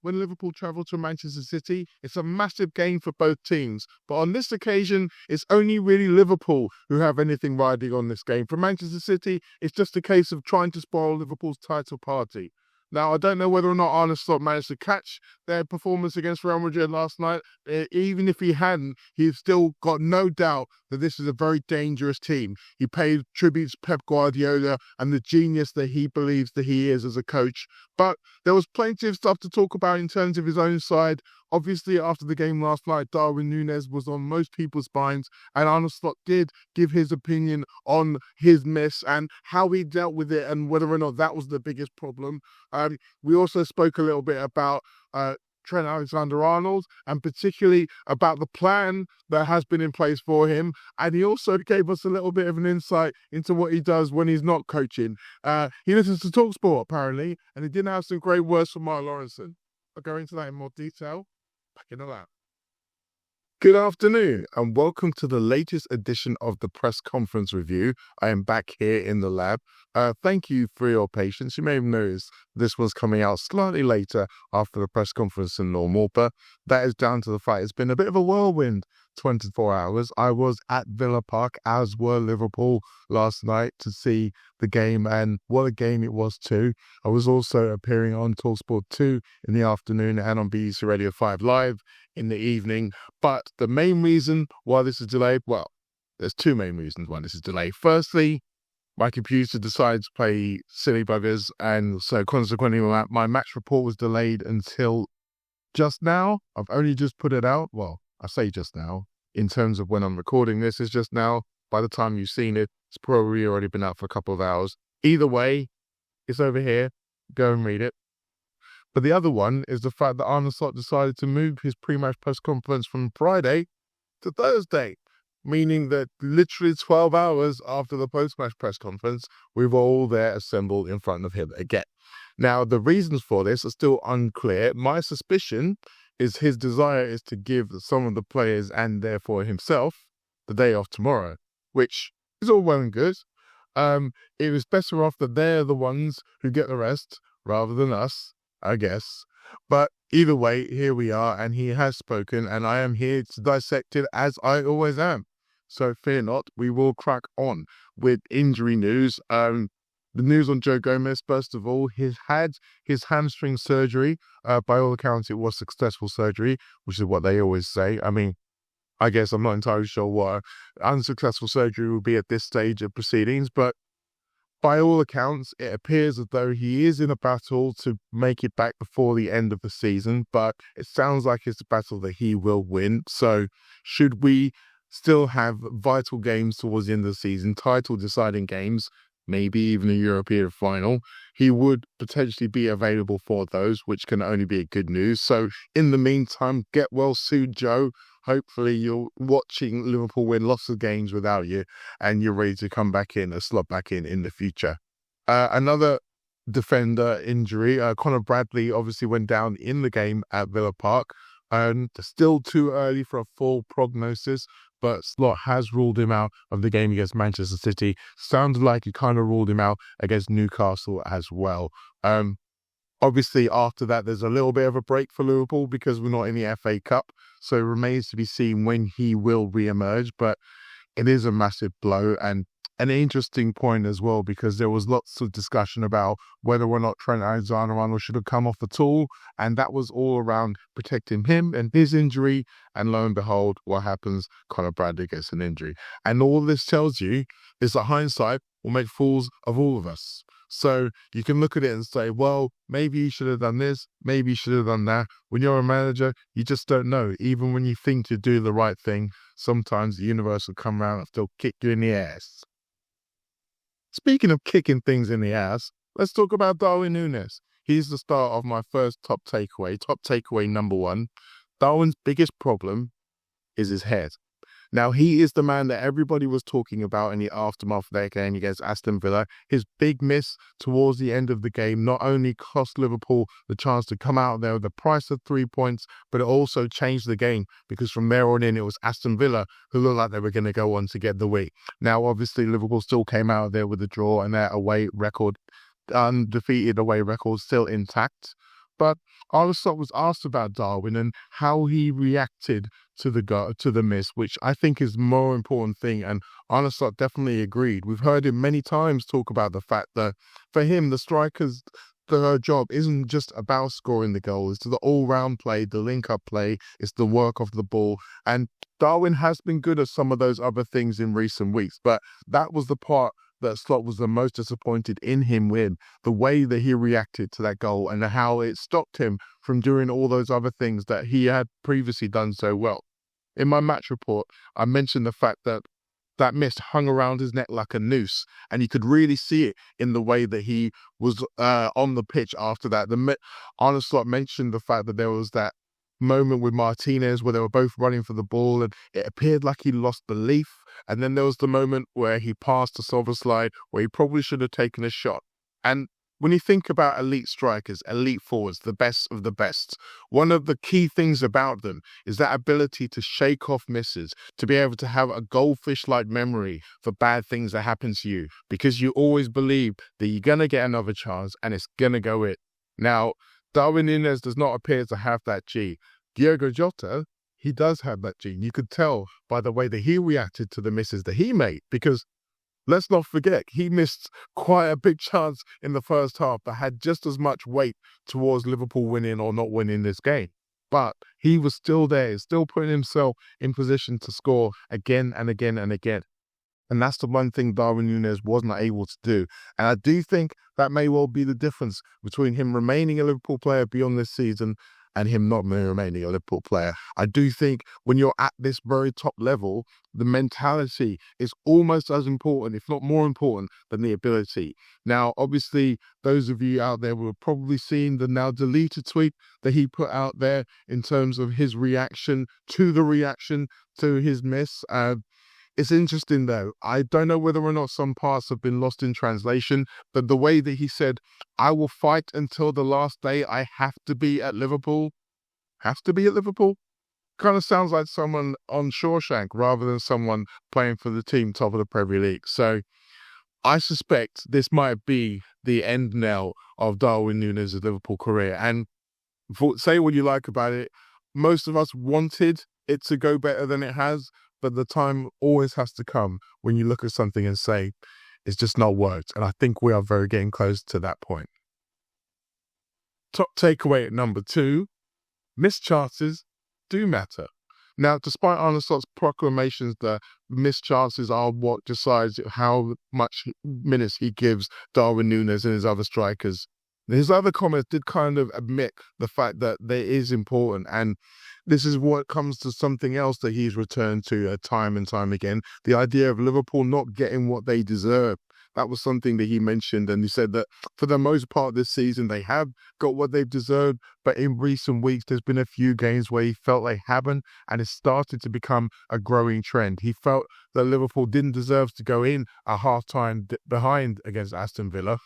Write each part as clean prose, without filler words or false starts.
when Liverpool travel to Manchester City. It's a massive game for both teams. But on this occasion, it's only really Liverpool who have anything riding on this game. For Manchester City, it's just a case of trying to spoil Liverpool's title party. Now, I don't know whether or not Arne Slot managed to catch their performance against Real Madrid last night. Even if he hadn't, he's still got no doubt that this is a very dangerous team. He paid tribute to Pep Guardiola and the genius that he believes that he is as a coach. But there was plenty of stuff to talk about in terms of his own side. Obviously, after the game last night, Darwin Nunez was on most people's minds, and Arne Slot did give his opinion on his miss and how he dealt with it and whether or not that was the biggest problem. We also spoke a little bit about Trent Alexander-Arnold and particularly about the plan that has been in place for him. And he also gave us a little bit of an insight into what he does when he's not coaching. He listens to TalkSport, apparently, and he did have some great words from Mark Lawrenson. I'll go into that in more detail. Back in the lab. Good afternoon and welcome to the latest edition of the press conference review. I am back here in the lab. Thank you for your patience. You may have noticed this was coming out slightly later after the press conference than normal, but that is down to the fact it's been a bit of a whirlwind 24 hours. I was at Villa Park, as were Liverpool, last night to see the game, and what a game it was too. I was also appearing on TalkSport 2 in the afternoon and on BBC Radio 5 Live in the evening. But the main reason why this is delayed, well, there's two main reasons why this is delayed. Firstly, my computer decided to play silly buggers, and so consequently my match report was delayed until just now. I've only just put it out. Well, I say just now. In terms of when I'm recording this, it's just now. By the time you've seen it, it's probably already been out for a couple of hours. Either way, it's over here. Go and read it. But the other one is the fact that Arne Slot decided to move his pre-match press conference from Friday to Thursday, meaning that literally 12 hours after the post-match press conference, we were all there assembled in front of him again. Now, the reasons for this are still unclear. My suspicion is his desire is to give some of the players and therefore himself the day off tomorrow, which is all well and good. It was better off that they're the ones who get the rest rather than us, I guess. But either way, here we are, and he has spoken, and I am here to dissect it as I always am. So fear not, we will crack on with injury news. The news on Joe Gomez, first of all, he's had his hamstring surgery. By all accounts, it was successful surgery, which is what they always say. I mean, I guess I'm not entirely sure what unsuccessful surgery will be at this stage of proceedings, but by all accounts, it appears as though he is in a battle to make it back before the end of the season, but it sounds like it's a battle that he will win. So should we still have vital games towards the end of the season, title-deciding games, maybe even a European final, he would potentially be available for those, which can only be good news. So in the meantime, get well soon, Joe. Hopefully you're watching Liverpool win lots of games without you and you're ready to come back in or slot back in the future. Another defender injury, Conor Bradley obviously went down in the game at Villa Park. Still too early for a full prognosis, but Slot has ruled him out of the game against Manchester City. Sounds like he kind of ruled him out against Newcastle as well. Obviously, after that, there's a little bit of a break for Liverpool because we're not in the FA Cup, so it remains to be seen when he will re-emerge, but it is a massive blow and an interesting point as well, because there was lots of discussion about whether or not Trent Alexander-Arnold should have come off at all, and that was all around protecting him and his injury, and lo and behold, what happens? Conor Bradley gets an injury. And all this tells you is that hindsight will make fools of all of us. So you can look at it and say, well, maybe you should have done this, maybe you should have done that. When you're a manager, you just don't know. Even when you think you do the right thing, sometimes the universe will come around and still kick you in the ass. Speaking of kicking things in the ass, let's talk about Darwin Nunez. He's the start of my first top takeaway number one. Darwin's biggest problem is his head. Now, he is the man that everybody was talking about in the aftermath of that game against Aston Villa. His big miss towards the end of the game not only cost Liverpool the chance to come out there with the price of 3 points, but it also changed the game because from there on in, it was Aston Villa who looked like they were going to go on to get the win. Now, obviously, Liverpool still came out there with a draw and their away record, undefeated away record, still intact. But Arne Slot was asked about Darwin and how he reacted to the miss, which I think is the more important thing. And Arne Slot definitely agreed. We've heard him many times talk about the fact that for him, the striker's the job isn't just about scoring the goal. It's the all-round play, the link-up play. It's the work of the ball. And Darwin has been good at some of those other things in recent weeks, but that was the part that Slot was the most disappointed in him with, the way that he reacted to that goal and how it stopped him from doing all those other things that he had previously done so well. In my match report, I mentioned the fact that that mist hung around his neck like a noose, and you could really see it in the way that he was on the pitch after that. Arne Slot mentioned the fact that there was that moment with Martinez where they were both running for the ball and it appeared like he lost belief. And then there was the moment where he passed to Soberslide where he probably should have taken a shot. And when you think about elite strikers, elite forwards, the best of the best, one of the key things about them is that ability to shake off misses, to be able to have a goldfish-like memory for bad things that happen to you, because you always believe that you're going to get another chance and it's going to go in. Now, Darwin Nunez does not appear to have that G. Diogo Jota, he does have that G. You could tell by the way that he reacted to the misses that he made, because let's not forget, he missed quite a big chance in the first half that had just as much weight towards Liverpool winning or not winning this game. But he was still there, still putting himself in position to score again and again and again. And that's the one thing Darwin Nunez wasn't able to do. And I do think that may well be the difference between him remaining a Liverpool player beyond this season and him not remaining a Liverpool player. I do think when you're at this very top level, the mentality is almost as important, if not more important, than the ability. Now, obviously, those of you out there will have probably seen the now deleted tweet that he put out there in terms of his reaction to his miss. It's interesting, though. I don't know whether or not some parts have been lost in translation, but the way that he said, I will fight until the last day I have to be at Liverpool. Have to be at Liverpool? Kind of sounds like someone on Shawshank rather than someone playing for the team top of the Premier League. So I suspect this might be the end now of Darwin Nunez' Liverpool career. And say what you like about it, most of us wanted it to go better than it has, but the time always has to come when you look at something and say, it's just not worked. And I think we are very getting close to that point. Top takeaway at number 2, missed chances do matter. Now, despite Arne Slot's proclamations that missed chances are what decides how much minutes he gives Darwin Nunez and his other strikers, his other comments did kind of admit the fact that there is important, and this is what comes to something else that he's returned to time and time again, the idea of Liverpool not getting what they deserve. That was something that he mentioned, and he said that for the most part this season they have got what they've deserved, but in recent weeks there's been a few games where he felt they haven't, and it started to become a growing trend. He felt that Liverpool didn't deserve to go in a half-time behind against Aston Villa.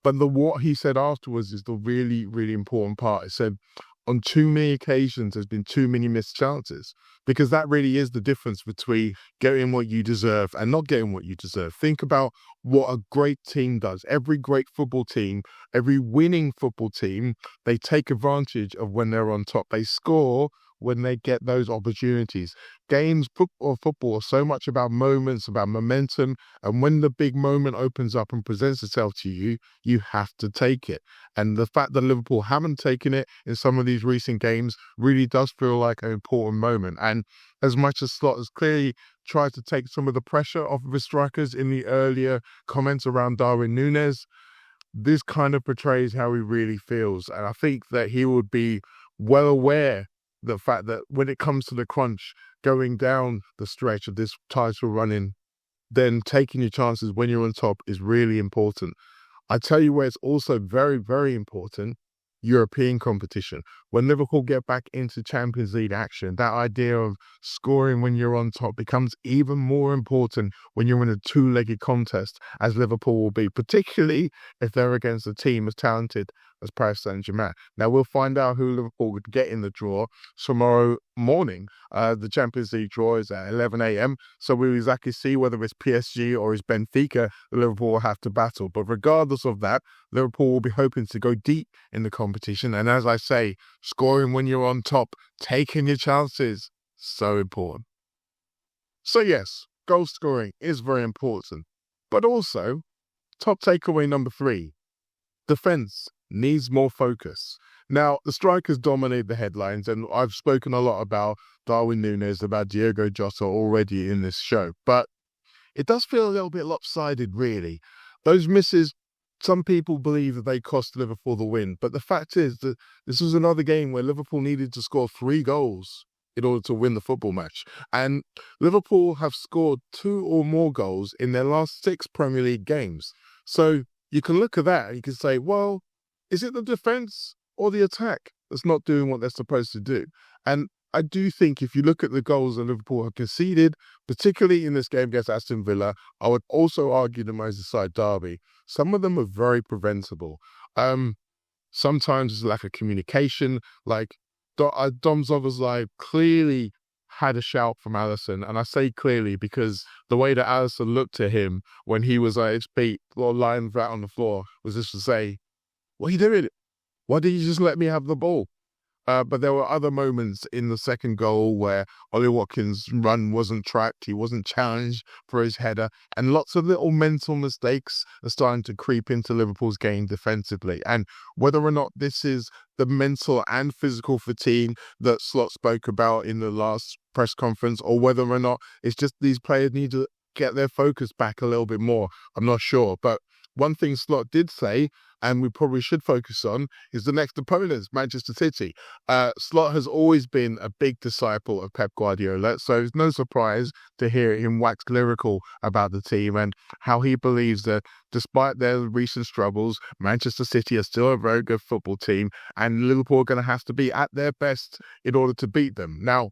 But what he said afterwards is the really, really important part. He said, on too many occasions, there's been too many missed chances, because that really is the difference between getting what you deserve and not getting what you deserve. Think about what a great team does. Every great football team, every winning football team, they take advantage of when they're on top. They score when they get those opportunities. Games, football are so much about moments, about momentum, and when the big moment opens up and presents itself to you, you have to take it. And the fact that Liverpool haven't taken it in some of these recent games really does feel like an important moment. And as much as Slot has clearly tried to take some of the pressure off of his strikers in the earlier comments around Darwin Nunez, this kind of portrays how he really feels. And I think that he would be well aware the fact that when it comes to the crunch, going down the stretch of this title running, then taking your chances when you're on top is really important. I tell you where it's also very, very important, European competition. When Liverpool get back into Champions League action, that idea of scoring when you're on top becomes even more important when you're in a two-legged contest, as Liverpool will be, particularly if they're against a team as talented as Paris Saint-Germain. Now, we'll find out who Liverpool would get in the draw tomorrow morning. The Champions League draw is at 11 a.m. So we'll exactly see whether it's PSG or it's Benfica that Liverpool will have to battle. But regardless of that, Liverpool will be hoping to go deep in the competition. And as I say, scoring when you're on top, taking your chances, so important. So yes, goal scoring is very important. But also, top takeaway number 3, defense needs more focus. Now, the strikers dominate the headlines, and I've spoken a lot about Darwin Nunez, about Diogo Jota already in this show, but it does feel a little bit lopsided, really. Those misses, some people believe that they cost Liverpool the win, but the fact is that this was another game where Liverpool needed to score 3 goals in order to win the football match. And Liverpool have scored 2 or more goals in their last 6 Premier League games. So you can look at that and you can say, well, is it the defence or the attack that's not doing what they're supposed to do? And I do think if you look at the goals that Liverpool have conceded, particularly in this game against Aston Villa, I would also argue the Merseyside derby, some of them are very preventable. Sometimes it's lack of communication, like Dom Szoboszlai clearly had a shout from Alisson, and I say clearly because the way that Alisson looked at him when he was at his feet or lying flat on the floor was just to say, what are you doing? Why did you just let me have the ball? But there were other moments in the second goal where Ollie Watkins' run wasn't tracked, he wasn't challenged for his header, and lots of little mental mistakes are starting to creep into Liverpool's game defensively. And whether or not this is the mental and physical fatigue that Slot spoke about in the last press conference, or whether or not it's just these players need to get their focus back a little bit more, I'm not sure. But one thing Slot did say, and we probably should focus on, is the next opponents, Manchester City. Slot has always been a big disciple of Pep Guardiola, so it's no surprise to hear him wax lyrical about the team and how he believes that despite their recent struggles, Manchester City are still a very good football team, and Liverpool are going to have to be at their best in order to beat them. Now,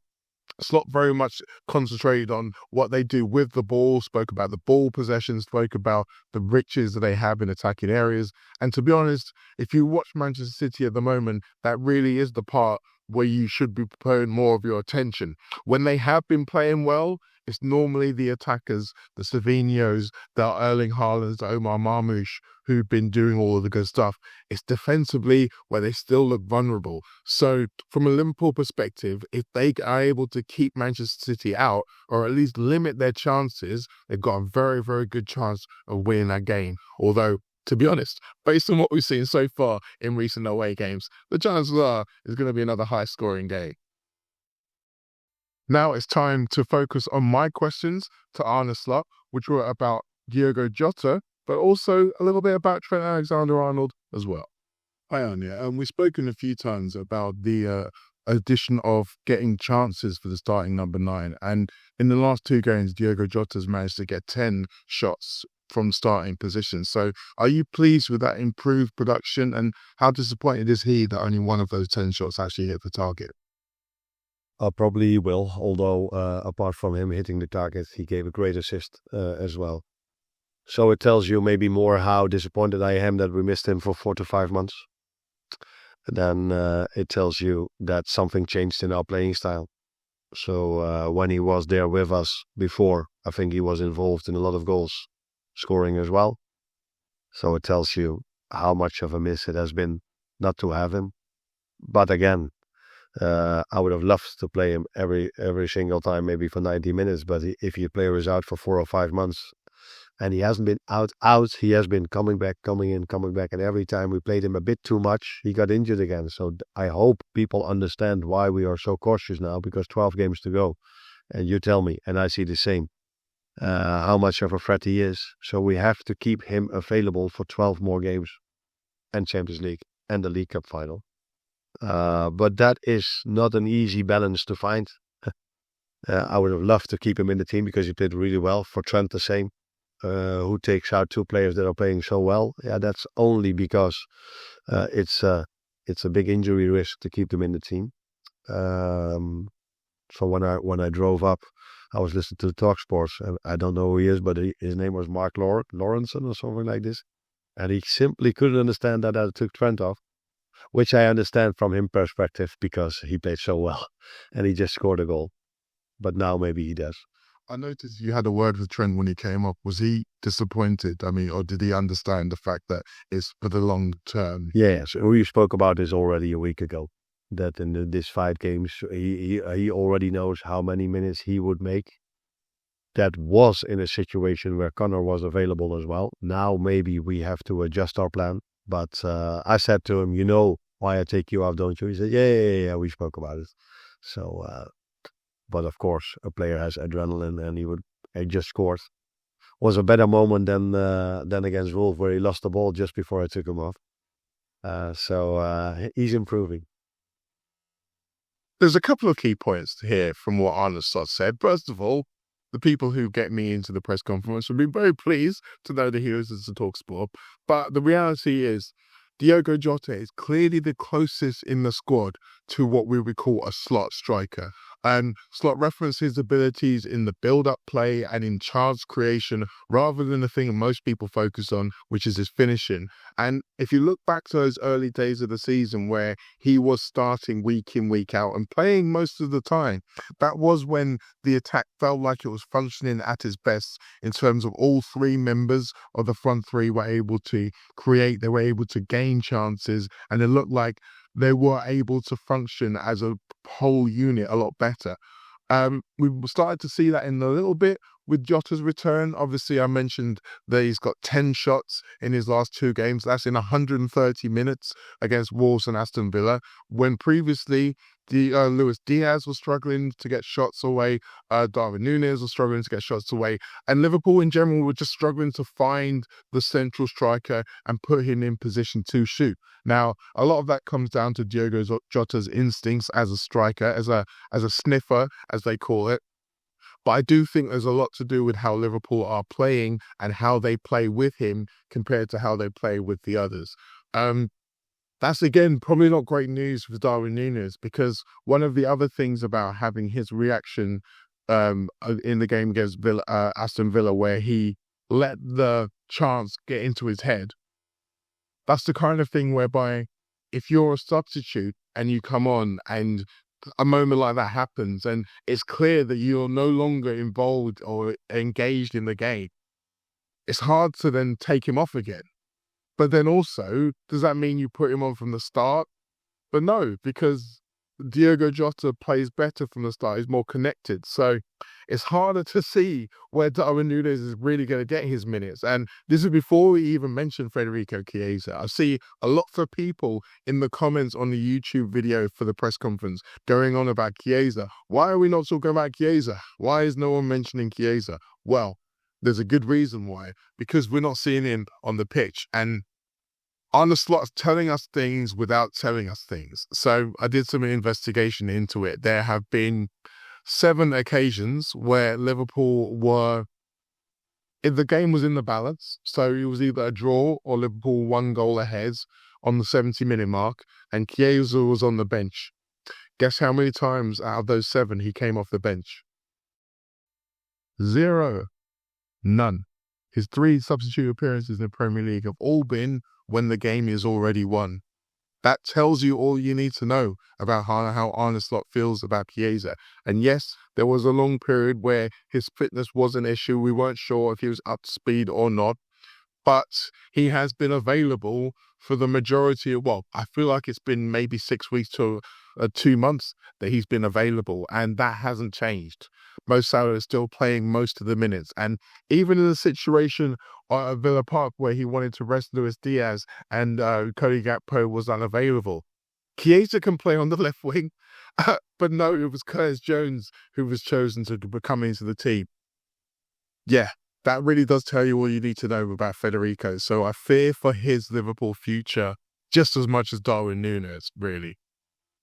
Slot very much concentrated on what they do with the ball, spoke about the ball possession, spoke about the riches that they have in attacking areas. And to be honest, if you watch Manchester City at the moment, that really is the part where you should be putting more of your attention. When they have been playing well, it's normally the attackers, the Savinhos, the Erling Haalands, the Omar Marmoush, who've been doing all of the good stuff. It's defensively where they still look vulnerable. So from a Liverpool perspective, if they are able to keep Manchester City out, or at least limit their chances, they've got a very, very good chance of winning that game. Although, to be honest, based on what we've seen so far in recent away games, the chances are it's going to be another high-scoring game. Now it's time to focus on my questions to Arne Slot, which were about Diogo Jota, but also a little bit about Trent Alexander-Arnold as well. Hi, Arne. We've spoken a few times about the addition of getting chances for the starting number 9. And in the last 2 games, Diogo Jota's managed to get 10 shots from starting position. So are you pleased with that improved production? And how disappointed is he that only one of those 10 shots actually hit the target? Probably will, although apart from him hitting the target, he gave a great assist as well. So it tells you maybe more how disappointed I am that we missed him for 4 to 5 months. Then it tells you that something changed in our playing style. So when he was there with us before, I think he was involved in a lot of goals, scoring as well. So it tells you how much of a miss it has been not to have him. But again, I would have loved to play him every single time, maybe for 90 minutes. But if your player is out for 4 or 5 months and he hasn't been out, he has been coming back, coming in, coming back. And every time we played him a bit too much, he got injured again. So I hope people understand why we are so cautious now, because 12 games to go. And you tell me, and I see the same, how much of a threat he is. So we have to keep him available for 12 more games and Champions League and the League Cup final. But that is not an easy balance to find. I would have loved to keep him in the team because he played really well. For Trent, the same. Who takes out 2 players that are playing so well? Yeah, that's only because it's a big injury risk to keep them in the team. So when I drove up, I was listening to the Talk Sports, and I don't know who he is, but his name was Mark Lawrenson or something like this, and he simply couldn't understand that I took Trent off. which I understand from him perspective because he played so well and he just scored a goal. But now maybe he does. I noticed you had a word with Trent when he came up. Was he disappointed? I mean, or did he understand the fact that it's for the long term? Yeah, so we spoke about this already a week ago. That in this 5 games, he already knows how many minutes he would make. That was in a situation where Connor was available as well. Now maybe we have to adjust our plan. But I said to him, you know why I take you out, don't you? He said, yeah, we spoke about it. So, but of course, a player has adrenaline and he just scored. Was a better moment than against Wolves where he lost the ball just before I took him off. So he's improving. There's a couple of key points here from what Arne Slot said. First of all, the people who get me into the press conference would be very pleased to know that he listens to TalkSport. But the reality is, Diogo Jota is clearly the closest in the squad to what we would call a slot striker. And Slot referenced his abilities in the build-up play and in chance creation rather than the thing most people focus on, which is his finishing. And if you look back to those early days of the season where he was starting week in, week out and playing most of the time, that was when the attack felt like it was functioning at its best in terms of all 3 members of the front 3 were able to create, they were able to gain chances, and it looked like they were able to function as a whole unit a lot better. We started to see that in a little bit with Jota's return. Obviously, I mentioned that he's got 10 shots in his last 2 games. That's in 130 minutes against Wolves and Aston Villa, when previously Luis Diaz was struggling to get shots away, Darwin Nunez was struggling to get shots away, and Liverpool in general were just struggling to find the central striker and put him in position to shoot. Now, a lot of that comes down to Diogo Jota's instincts as a striker, as a sniffer, as they call it. But I do think there's a lot to do with how Liverpool are playing and how they play with him compared to how they play with the others. That's, again, probably not great news for Darwin Nunez, because one of the other things about having his reaction in the game against Aston Villa, where he let the chance get into his head, that's the kind of thing whereby if you're a substitute and you come on and a moment like that happens and it's clear that you're no longer involved or engaged in the game, it's hard to then take him off again. But then also, does that mean you put him on from the start? But no, because Diogo Jota plays better from the start. He's more connected. So it's harder to see where Darwin Nunez is really going to get his minutes. And this is before we even mention Federico Chiesa. I see a lot of people in the comments on the YouTube video for the press conference going on about Chiesa. Why are we not talking about Chiesa? Why is no one mentioning Chiesa? Well, there's a good reason why. Because we're not seeing him on the pitch. And Arne Slot is telling us things without telling us things. So I did some investigation into it. There have been 7 occasions where Liverpool if the game was in the balance, so it was either a draw or Liverpool 1 goal ahead on the 70-minute mark, and Chiesa was on the bench. Guess how many times out of those 7 he came off the bench? 0. None. His 3 substitute appearances in the Premier League have all been when the game is already won. That tells you all you need to know about how Arne Slot feels about Chiesa. And yes, there was a long period where his fitness was an issue. We weren't sure if he was up to speed or not. But he has been available for the majority of, I feel like it's been maybe 6 weeks to 2 months that he's been available, and that hasn't changed. Mo Salah is still playing most of the minutes, and even in the situation at Villa Park where he wanted to rest Luis Diaz and Cody Gakpo was unavailable, Chiesa can play on the left wing, but no, it was Curtis Jones who was chosen to come into the team. Yeah, that really does tell you all you need to know about Federico. So I fear for his Liverpool future just as much as Darwin Nunez, really.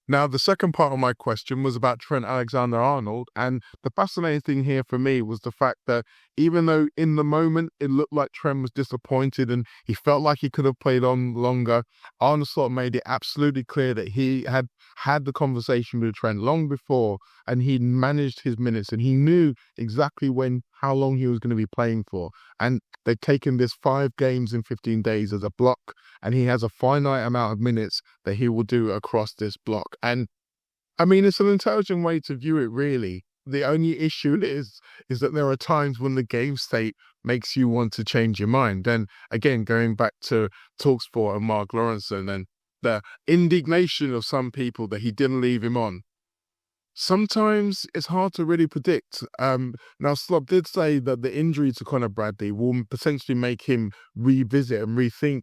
Now, the second part of my question was about Trent Alexander-Arnold, and the fascinating thing here for me was the fact that even though in the moment it looked like Trent was disappointed and he felt like he could have played on longer, Arne Slot made it absolutely clear that he had the conversation with Trent long before, and he managed his minutes and he knew exactly when how long he was going to be playing for. And they've taken this 5 games in 15 days as a block, and he has a finite amount of minutes that he will do across this block. And I mean, it's an intelligent way to view it, really. The only issue is that there are times when the game state makes you want to change your mind. And again, going back to TalkSport and Mark Lawrenson and the indignation of some people that he didn't leave him on. Sometimes it's hard to really predict. Now, Slot did say that the injury to Conor Bradley will potentially make him revisit and rethink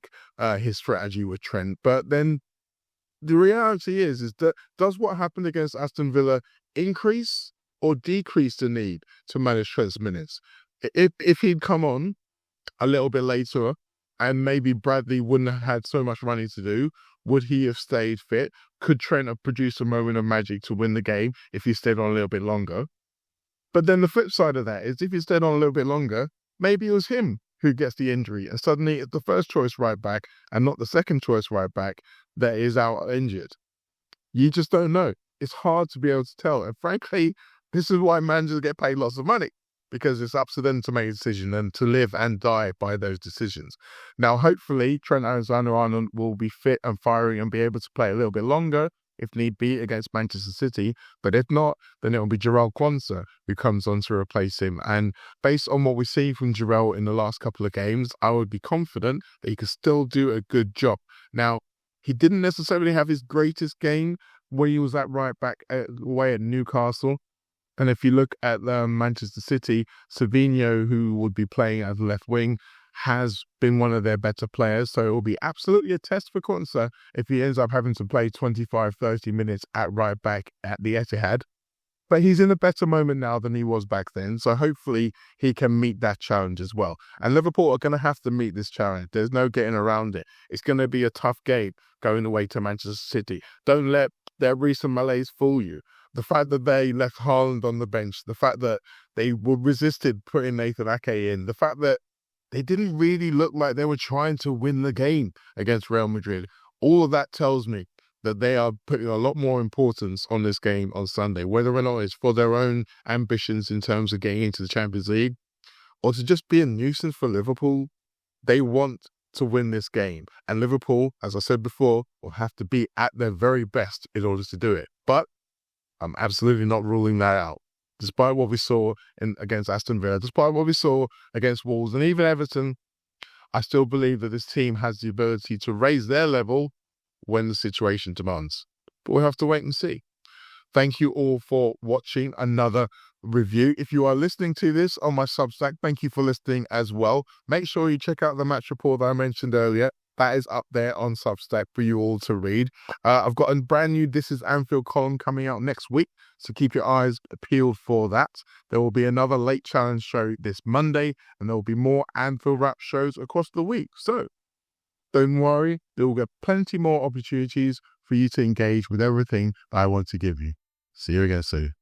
his strategy with Trent. But then the reality is that does what happened against Aston Villa increase or decrease the need to manage Trent's minutes? If he'd come on a little bit later and maybe Bradley wouldn't have had so much running to do, would he have stayed fit? Could Trent have produced a moment of magic to win the game if he stayed on a little bit longer? But then the flip side of that is if he stayed on a little bit longer, maybe it was him who gets the injury and suddenly it's the first choice right back and not the second choice right back that is out injured. You just don't know. It's hard to be able to tell. And frankly, this is why managers get paid lots of money, because it's up to them to make a decision and to live and die by those decisions. Now, hopefully, Trent Alexander-Arnold will be fit and firing and be able to play a little bit longer, if need be, against Manchester City. But if not, then it will be Jarell Quansah who comes on to replace him. And based on what we see from Jarell in the last couple of games, I would be confident that he could still do a good job. Now, he didn't necessarily have his greatest game when he was at right back away at Newcastle. And if you look at Manchester City, Savinho, who would be playing as left wing, has been one of their better players. So it will be absolutely a test for Quansah if he ends up having to play 25, 30 minutes at right back at the Etihad. But he's in a better moment now than he was back then. So hopefully he can meet that challenge as well. And Liverpool are going to have to meet this challenge. There's no getting around it. It's going to be a tough game going away to Manchester City. Don't let their recent malaise fool you. The fact that they left Haaland on the bench, the fact that they were resisted putting Nathan Ake in, the fact that they didn't really look like they were trying to win the game against Real Madrid, all of that tells me that they are putting a lot more importance on this game on Sunday, whether or not it's for their own ambitions in terms of getting into the Champions League or to just be a nuisance for Liverpool. They want to win this game. And Liverpool, as I said before, will have to be at their very best in order to do it. But I'm absolutely not ruling that out. Despite what we saw against Aston Villa, despite what we saw against Wolves and even Everton, I still believe that this team has the ability to raise their level when the situation demands. But we'll have to wait and see. Thank you all for watching another review. If you are listening to this on my Substack, thank you for listening as well. Make sure you check out the match report that I mentioned earlier. That is up there on Substack for you all to read. I've got a brand new This is Anfield column coming out next week, so keep your eyes peeled for that. There will be another late challenge show this Monday, and there will be more Anfield wrap shows across the week. So don't worry, there will get plenty more opportunities for you to engage with everything that I want to give you. See you again soon.